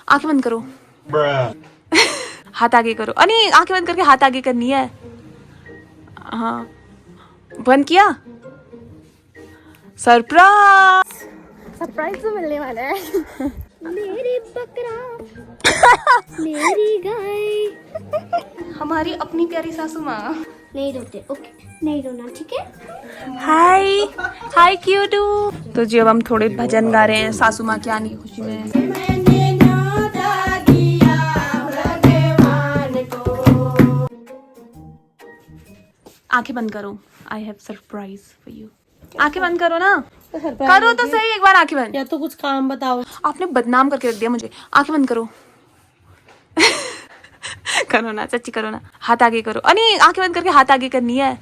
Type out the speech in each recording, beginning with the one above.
आंखें बंद करो। हाथ आगे करो। नहीं, आंखें बंद करके हाथ आगे करनी है। हाँ, बंद किया। सरप्राइज। सरप्राइज तो मिलने वाला है। मेरी बकरा, मेरी गाय, हमारी अपनी प्यारी सासू माँ। नहीं रोते, ओके, नहीं रोना, ठीक है। हाय हाय क्यूटू। तो जी अब हम थोड़े भजन गा रहे हैं सासू माँ की आने की खुशी में। आंखें बंद करो। I have surprise for you. आंखें बंद करो ना। करो तो सही एक बार आंखें बंद। या तो कुछ काम बताओ। आपने बदनाम करके रख दिया मुझे। आंखें बंद करो। करो ना, सच्ची करो ना। हाथ आगे करो। नहीं, आंखें बंद करके हाथ आगे करनी है।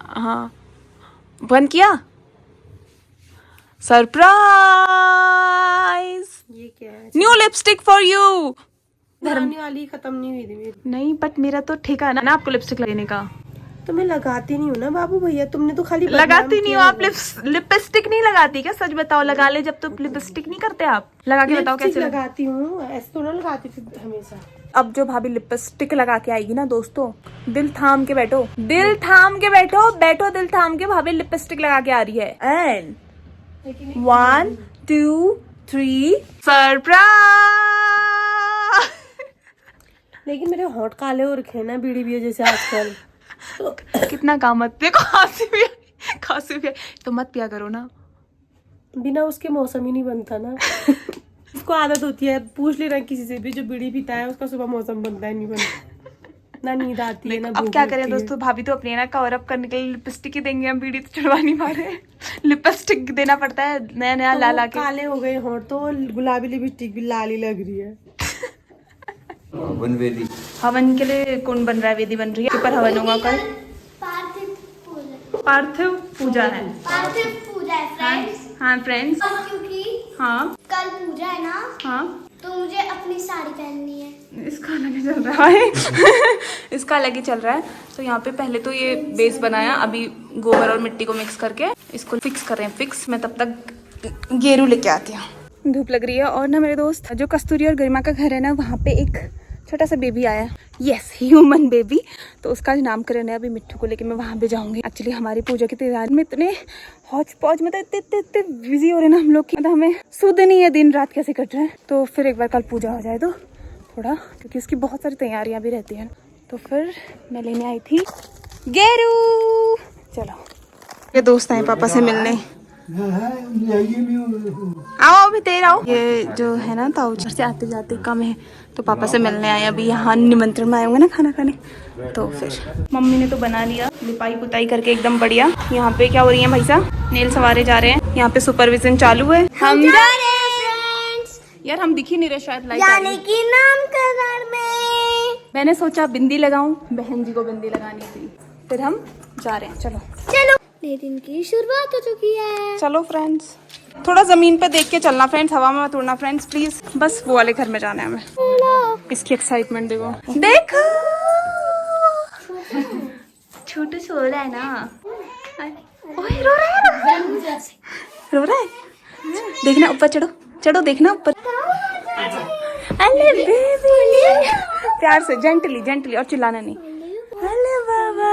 हाँ, बंद किया। सरप्राइज। ये क्या है? New lipstick for you. पुरानी वाली खत्म नहीं हुई थी मेरी। नहीं, बट मेरा तो ठेका है ना आपको लिपस्टिक लगाने का। तो मैं लगाती नहीं हूँ ना बाबू भैया, तुमने तो खाली लगाती नहीं हो आप। लिपस्टिक नहीं लगाती क्या? सच बताओ, लगा ले जब तो लिपस्टिक नहीं करते आप। लगा के बताओ कैसे लगाती हूँ, ऐसे तो ना लगाती थी हमेशा। अब जो भाभी लिपस्टिक लगा के आएगी ना दोस्तों, दिल थाम के बैठो, दिल थाम के बैठो, बैठो दिल थाम के। भाभी लिपस्टिक लगा के आ रही है। And 1 2 3 surprise. लेकिन मेरे होंठ काले हो रखे हैं ना बीड़ी भी जैसे आजकल। कितना काम मत देखो। खांसी भी है तो मत पिया करो ना। बिना उसके मौसम ही नहीं बनता ना। उसको आदत होती है, पूछ लेना किसी से भी जो बीड़ी पीता है, उसका सुबह मौसम बनता है, नहीं बनता। ना नींद आती है ना अब भूख क्या लगती करें है। दोस्तों, भाभी तो अपने ना कवर अप करने के लिए लिपस्टिक ही देंगे। हम बीड़ी तो चढ़वा नहीं पा रहे। लिपस्टिक देना पड़ता है नया नया तो ला ला के। काले हो गए होंठ तो गुलाबी लिपस्टिक भी लाल ही लग रही है। हवन के लिए कौन बन रहा है? वेदी बन रही है। पर हवन होगा कल। पार्थिव पूजा है। पार्थिव पूजा है फ्रेंड्स। हाँ फ्रेंड्स। क्योंकि हाँ कल पूजा है ना, हाँ, तो मुझे अपनी साड़ी पहननी है। इसका अलग ही चल रहा है। इसका अलग ही चल रहा है। तो यहाँ पे पहले तो ये बेस बनाया, अभी गोबर और मिट्टी को मिक्स करके इसको फिक्स कर रहे हैं। फिक्स मैं तब तक गेरू लेके आती हूँ। धूप लग रही है। और ना मेरे दोस्त जो कस्तूरी और गरिमा का घर है ना, वहाँ पे एक छोटा सा बेबी आया। Yes, human baby. तो उसका नामकरण है। अभी मिट्टू को लेके मैं वहाँ पे जाऊंगी। एक्चुअली हमारी पूजा की तैयारी में इतने हौच पौच में इतने बिजी हो रहे हैं ना हम लोग की, मतलब हमें सुध नहीं है दिन रात कैसे कट रहे हैं। तो फिर एक बार कल पूजा हो जाए तो थोड़ा, क्योंकि उसकी बहुत सारी तैयारियां भी रहती हैं। तो फिर मैं लेने आई थी गेरू। चलो, ये दोस्त आए पापा से मिलने। आओ अभी देर आओ। ये जो है ना ताऊ जी से आते जाते कम है, तो पापा से मिलने आए। अभी यहाँ निमंत्रण में आए होंगे ना खाना खाने। तो फिर मम्मी ने तो बना लिया, लिपाई पुताई करके एकदम बढ़िया। यहाँ पे क्या हो रही है भाई साहब? नेल सवारे जा रहे हैं। यहाँ पे सुपरविजन चालू है। हम जा रहे हैं फ्रेंड्स। यार हम दिख ही नहीं रहे, शायद लाइट आ रही है। की नामकरण में मैंने सोचा बिंदी लगाऊं, बहन जी को बिंदी लगानी थी। फिर हम जा रहे हैं। चलो चलो, नए दिन की शुरुआत हो चुकी है। चलो फ्रेंड्स, थोड़ा जमीन पे देख के चलना फ्रेंड्स, हवा में मत उड़ना फ्रेंड्स प्लीज। बस वो वाले घर में जाना है हमें। इसकी एक्साइटमेंट देखो, देखो छोटू सो रहा है ना। ओए रो रहा है ना, रो रहा है। देखना ऊपर चढ़ो, चढ़ो देखना ऊपर। अरे बेबी, प्यार से जेंटली जेंटली, और चिल्लाना नहीं। हेलो बाबा,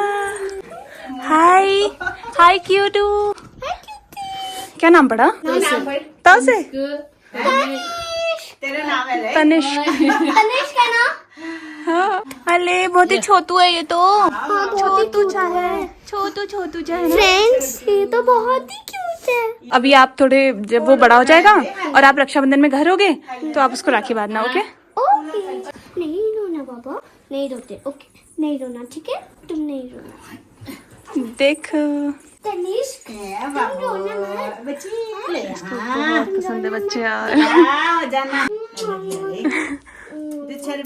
हाय हाय क्यूटू। क्या नाम पड़ा? ताऊ से तेरा नाम है तनिष्क। तनिष्क है ना? हाँ, अरे बहुत ही छोटू है ये तो। छोटू चा है, छोटू चा है। फ्रेंड्स, ये तो बहुत ही क्यूट है। अभी आप थोड़े, जब वो बड़ा हो जाएगा और आप रक्षाबंधन में घर होगे तो आप उसको राखी बांधना। ओके ओके, नहीं रोना बाबा, नहीं रोते, ओके, नहीं रोना, ठीक है, तुम नहीं रोना। देख, तनिष्क, तुम रोना मत। बहुत पसंद है बच्चे यार।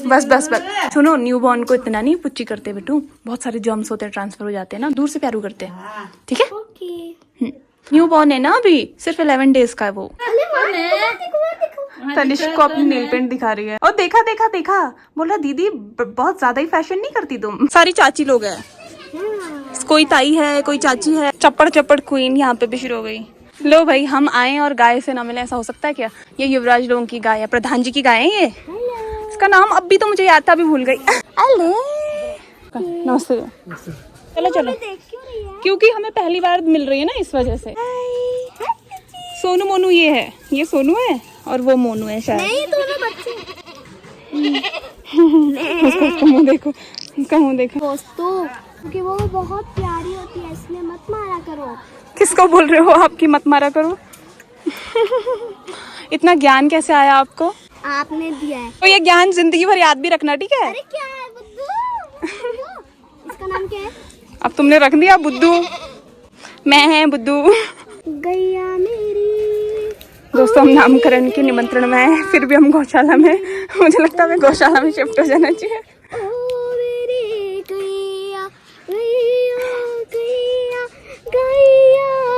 बस बस बस सुनो, न्यू बॉर्न को इतना नहीं पुच्ची करते बेटू, बहुत सारे जर्म्स होते हैं, ट्रांसफर हो जाते हैं ना, दूर से प्यारू करते हैं। ठीक है, ओके। न्यू बॉर्न है ना, अभी सिर्फ 11 डेज का है वो। देखो, तनिष्क को अपनी नेल पेंट दिखा रही है। और देखा देखा देखा, बोल रहा दीदी बहुत ज्यादा ही फैशन नहीं करती तुम। सारी चाची लोग हैं, कोई ताई है कोई चाची है। चप्पड़ चप्पड़ क्वीन यहाँ पे भी शुरू हो गई। लो भाई, हम आए और गाय से ना मिले, ऐसा हो सकता है क्या? ये युवराज लोगों की गाय है, प्रधान जी की गाय है ये। इसका नाम अब भी तो मुझे याद था, अभी भूल गई। अले नमस्ते। चलो चलो, देख क्यों रही है? क्योंकि हमें पहली बार मिल रही है ना, इस वजह से। सोनू मोनू ये है, ये सोनू है और वो मोनू है शायद। नहीं दोनों बच्चे। उसका मुंह देखो, उसका मुंह देखो। दोस्तों क्योंकि वो बहुत प्यारी होती है, इसलिए मत मारा करो। किसको बोल रहे हो आपकी मत मारा करो? इतना ज्ञान कैसे आया आपको? आपने दिया है। तो ये ज्ञान जिंदगी भर याद भी रखना, ठीक है? अरे क्या है बुद्धू? इसका नाम क्या है? अब तुमने रख दिया बुद्धू। मैं है बुद्धू। गैया मेरी। दोस्तों, हम नामकरण के निमंत्रण में हैं, फिर भी हम गौशाला में। मुझे लगता है हमें गौशाला में शिफ्ट हो जाना चाहिए। ओ मेरी गैया गैया गैया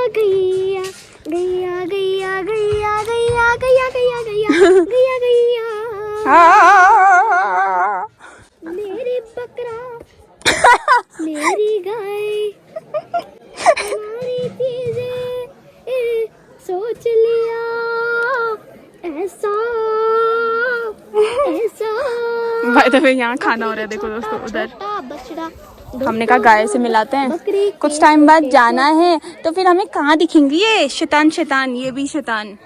गैया गैया गैया गैया गैया गैया गैया गैया गैया गैया हाँ। मेरी बकरा मेरी गाय हमारी चीजें सोच लिया ऐसा ऐसा। बाय द वे, यहाँ खाना हो रहा है, देखो दोस्तों उधर। छोटा बछड़ा हमने कहा गाय से मिलाते हैं, बकरी कुछ टाइम बाद जाना है, तो फिर हमें कहाँ दिखेंगी ये शैतान? शैतान, ये भी शैतान।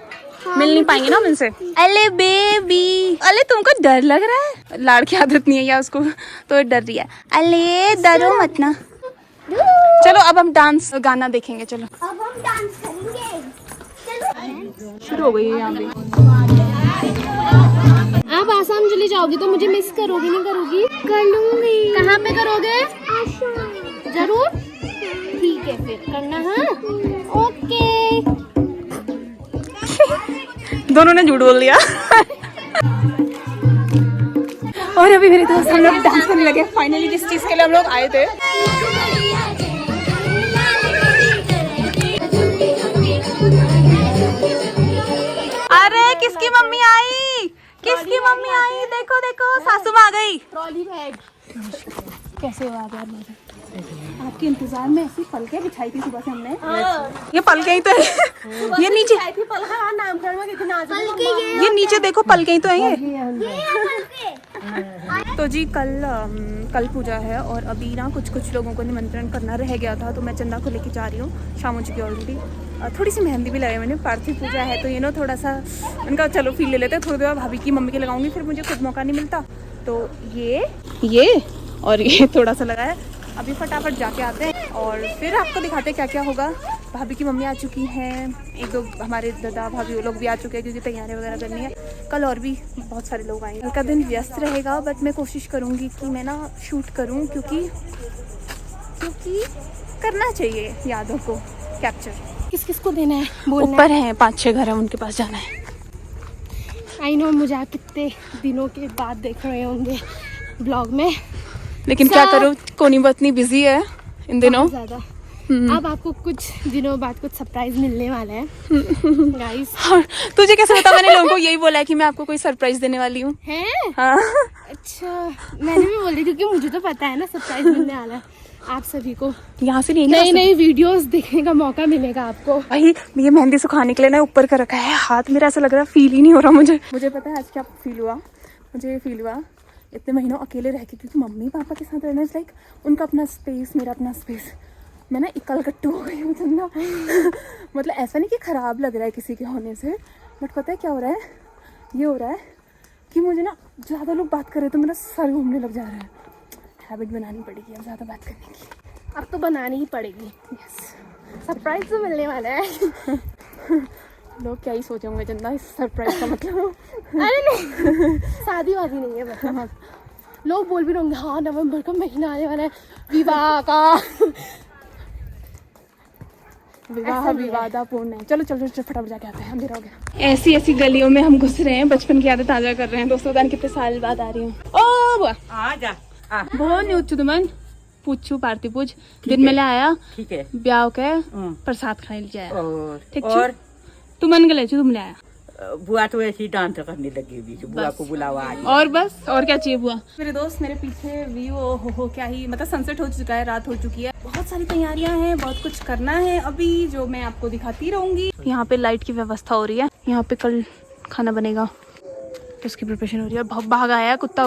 मिल नहीं पाएंगे ना हम इनसे। अले बेबी, अले तुमको डर लग रहा है? लाड़ की आदत नहीं है या उसको, तो डर रही है। अले डरो मत ना। चलो अब हम डांस गाना देखेंगे। चलो अब हम डांस करेंगे। चलो शुरू हो गई है यहाँ पे। आप आसाम चली जाओगी तो मुझे मिस करोगी नहीं करोगी? कर लूंगी। कहाँ पे करोगे? जरूर, ठीक है फिर करना। हाँ ओके। दोनों ने झूठ बोल दिया। और अभी मेरे दोस्त हम लोग डांस करने लगे फाइनली, जिस चीज के लिए हम लोग आए थे। अरे किसकी मम्मी आई? किसकी मम्मी आई? देखो देखो, सासू माँ आ गई। Trolley bag. कैसे हो आप यार? आपके इंतजार में ऐसी पलकें बिछाई थी सुबह से हमने। ये पलकें ही तो है। ये नीचे, नामकरण में कितना ये नीचे देखो, पलकें ही तो है ये। तो जी कल पूजा है और अभी ना कुछ लोगों को निमंत्रण करना रह गया था, तो मैं चंदा को लेके जा रही हूँ। शाम हो चुकी है ऑलरेडी। थोड़ी सी मेहंदी भी लगाई मैंने। पार्थिव पूजा है तो ये ना थोड़ा सा उनका चलो फील ले लेते हैं। थोड़ी देर भाभी की मम्मी के लगाऊंगी, फिर मुझे खुद मौका नहीं मिलता। तो ये और ये थोड़ा सा लगा है। अभी फटाफट जाके आते हैं और फिर आपको दिखाते हैं क्या क्या होगा। भाभी की मम्मी आ चुकी हैं, एक दो हमारे दादा भाभी वो लोग भी आ चुके हैं, क्योंकि तैयारियां वगैरह करनी है। कल और भी बहुत सारे लोग आएंगे। कल का दिन व्यस्त रहेगा, बट मैं कोशिश करूँगी कि मैं ना शूट करूँ, क्योंकि करना चाहिए यादों को कैप्चर। किस किस को देना है? बोलना ऊपर है 5-6 घर है, उनके पास जाना है। आई नो, मुझे आप कितने दिनों के बाद देख रहे होंगे ब्लॉग में, लेकिन क्या करूँ, कोनी बहुत इतनी बिजी है इन दिनों। ज्यादा। अब आपको कुछ दिनों बाद कुछ सरप्राइज मिलने वाला है गाइस। तुझे कैसे पता? मैंने लोगों को यही बोला है कि मैं आपको कोई सरप्राइज देने वाली हूँ। हैं? हाँ। अच्छा, मैंने भी बोल दी क्योंकि मुझे तो पता है ना सरप्राइज मिलने वाला है आप सभी को। यहाँ से नहीं, नई नई वीडियोस देखने का मौका मिलेगा आपको। भाई ये मेहंदी सुखाने के लिए ना ऊपर कर रखा है हाथ मेरा, ऐसा लग रहा है फील ही नहीं हो रहा मुझे पता है आज क्या फील हुआ। मुझे फील हुआ इतने महीनों अकेले रह के, क्योंकि मम्मी पापा के साथ रहना इज लाइक उनका अपना स्पेस, मेरा अपना स्पेस। मैं ना इकल कट्टू हो गई हूँ चंदा। मतलब ऐसा नहीं कि ख़राब लग रहा है किसी के होने से, बट पता है क्या हो रहा है? ये हो रहा है कि मुझे ना ज़्यादा लोग बात कर रहे तो मेरा सर घूमने लग जा रहा है। हैबिट बनानी पड़ेगी अब ज़्यादा बात करने की। अब तो बनानी ही पड़ेगी। यस, सरप्राइज तो मिलने वाला है। लोग क्या ही सोचेंगे चंदा इस सरप्राइज का मतलब। अरे नहीं, शादी वादी नहीं है मतलब। लोग बोल भी रहे होंगे हाँ नवंबर का महीना आने वाला है विवाह का। विवादापूर्ण है। चलो फटाफट जाके आते हैं, अंधेरा हो गया। ऐसी गलियों में हम घुस रहे हैं, बचपन की यादें ताजा कर रहे हैं। दोस्तों दान कितने साल बाद आ रही हूँ। ओ बुआ आजा बहुत नहीं उच्चू तुमन पूछू पार्टी पूछ दिन में ले आया ठीक है ब्याह के प्रसाद खाने ले जाया और ठीक और तुमन गले तुम ले आया। बुआ तो ऐसे ही डांस करने लगी बीच बुआ को बुलावा आज। और बस और क्या चाहिए बुआ। मेरे दोस्त मेरे पीछे व्यू हो क्या ही, मतलब सनसेट हो चुका है, रात हो चुकी है, बहुत सारी तैयारियां हैं, बहुत कुछ करना है अभी जो मैं आपको दिखाती रहूंगी। यहाँ पे लाइट की व्यवस्था हो रही है, यहाँ पे कल खाना बनेगा तो उसकी प्रिपरेशन हो रही है। और भाग आया है कुत्ता,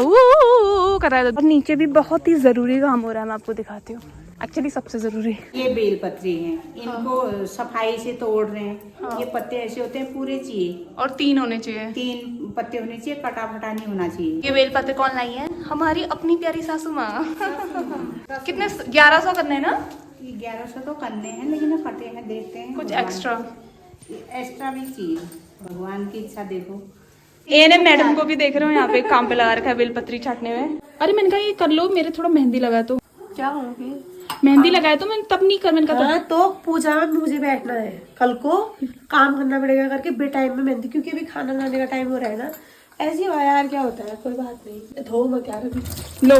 कर रहा है। और नीचे भी बहुत ही ज़रूरी काम हो रहा है, मैं आपको दिखाती हूँ। एक्चुअली सबसे ज़रूरी ये बेलपत्री हैं, इनको सफाई से तोड़ रहे हैं। ये पत्ते ऐसे होते हैं पूरे चाहिए, और 3 होने चाहिए, 3 पत्ते होने चाहिए, कटा फटा नहीं होना चाहिए। ये बेलपत्र कौन लाई है? हमारी अपनी प्यारी सासू माँ। कितने 1100 करने हैं ना? ये 1100 तो करने हैं, लेकिन फटे हैं, देखते हैं कुछ भगवान- एक्स्ट्रा भी चाहिए, भगवान की इच्छा देखो। एने मैडम को भी देख रहे हो यहाँ पे काम पे लगा रखा है बेलपत्री छाटने में। अरे मैंने कहा ये कर लो, मेरे थोड़ा मेहंदी लगा तो क्या होगी? मेहंदी लगाए तो मैंने तब नहीं कर, मैंने कहा हाँ, तो पूजा में मुझे बैठना है, कल को काम करना पड़ेगा करके बे टाइम में मेहंदी, क्योंकि अभी खाना बनाने का टाइम हो रहा है ना। ऐसे ही यार, क्या होता है, कोई बात नहीं, धो मत यार अभी। लो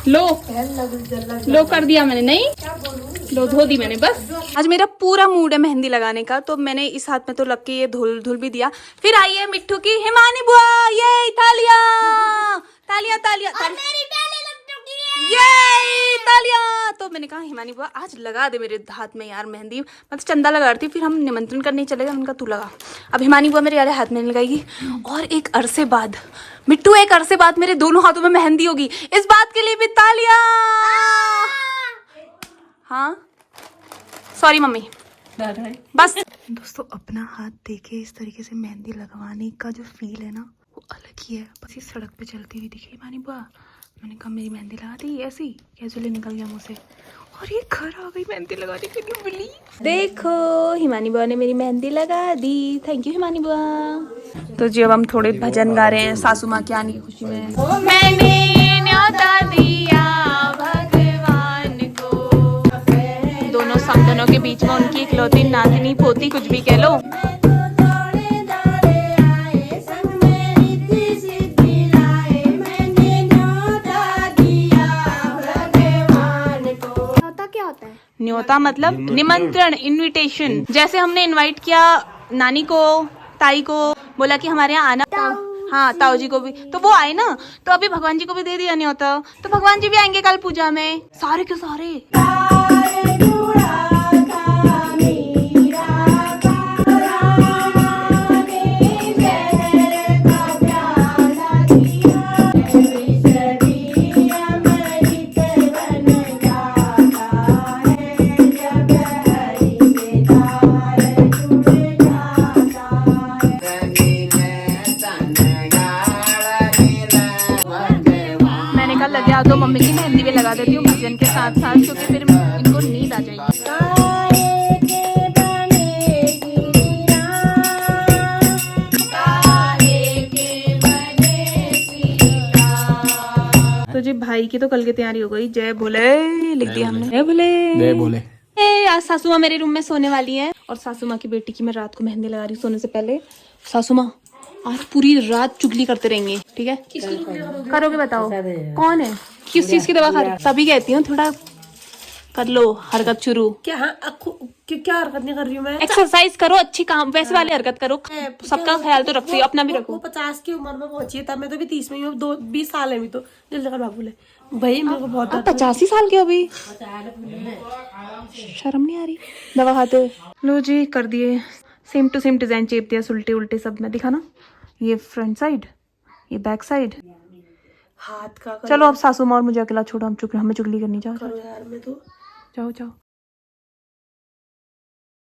लो जल्ला लो कर दिया मैंने, नहीं लो धो दी मैंने बस। आज मेरा पूरा मूड है मेहंदी लगाने का, तो मैंने इस हाथ में तो लग के ये धुल धुल भी दिया। फिर आई है मिट्टू की हिमानी बुआ, ये तालियां तालियां तालियां ये तालियां। तो मैंने कहा हिमानी बुआ आज लगा दे मेरे हाथ में यार मेहंदी, मतलब चंदा लगा रही थी, फिर हम निमंत्रण करने चले गए, उनका तू लगा। अब हिमानी बुआ मेरे यार हाथ में नहीं लगाएगी, और एक अरसे बाद मिट्टू, एक अरसे बाद मेरे दोनों हाथों में मेहंदी होगी। इस बात के लिए भी तालियां। हाँ सॉरी मम्मी, बस। दोस्तों अपना हाथ देखे इस तरीके से मेहंदी लगवाने का जो फील है ना, वो अलग ही है। बस इस सड़क पे चलती हुई दिखी हिमानी बुआ, मैंने कहा मेरी मेहंदी लगा दी, ऐसी कैजुअली निकल गया मुझसे, और ये घर आ गई मेहंदी लगाने के लिए। मिली देखो हिमानी बुआ ने मेरी मेहंदी लगा दी, थैंक यू हिमानी बुआ। तो जी अब हम थोड़े भजन गा रहे हैं सासू माँ की आने की खुशी में। मैंने न्योता दिया भगवान को, दोनों समदनों के बीच में उनकी इकलौती नातनी पोती, कुछ भी कह लो। क्या होता है? न्योता मतलब निमंत्रण, इनविटेशन। जैसे हमने इनवाइट किया नानी को, ताई को, बोला कि हमारे यहाँ आना, हाँ ताऊ जी को भी, तो वो आए ना, तो अभी भगवान जी को भी दे दिया न्योता, तो भगवान जी भी आएंगे कल पूजा में, सारे के सारे। तो मम्मी की मेहंदी भी लगा देती हूँ भजन के साथ साथ, क्योंकि फिर इनको नींद आ जाएगी। तो जी भाई की तो कल की तैयारी हो गई। जय भोले लिख दिया हमने, जय भोले जय भोले। आज सासू माँ मेरे रूम में सोने वाली है, और सासू माँ की बेटी की मैं रात को मेहंदी लगा रही हूँ सोने से पहले। सासू माँ आज पूरी रात चुगली करते रहेंगे, ठीक है? करोगे बताओ कौन है, किस चीज की दवा खा रही? सभी कहती हूँ थोड़ा कर लो हरकत शुरू। क्या? हाँ, क्या हरकत नहीं कर रही हूँ मैं? एक्सरसाइज करो, अच्छी काम वैसे वाली हरकत करो, सबका ख्याल तो रखती हो, अपना भी रखो। वो 50 की उम्र में पहुंची है, तब मैं तो भी 30 में ही हूँ, 20 साल है अभी तो। जल्दी कर बाबू ले भाई, मेरे को बहुत 85 साल के हो अभी, शर्म नहीं आ रही दवा खाते हुए। लो जी कर दिए, सेम टू सेम डिजाइन चेप दिया, उल्टे उल्टे सब में दिखा ना, ये फ्रंट साइड, ये बैक साइड, हाथ का चलो अब सासू माँ और मुझे अकेला छोड़ो, हम हमें चुगली करनी, जाओ करो यार, मैं तो जाओ जाओ।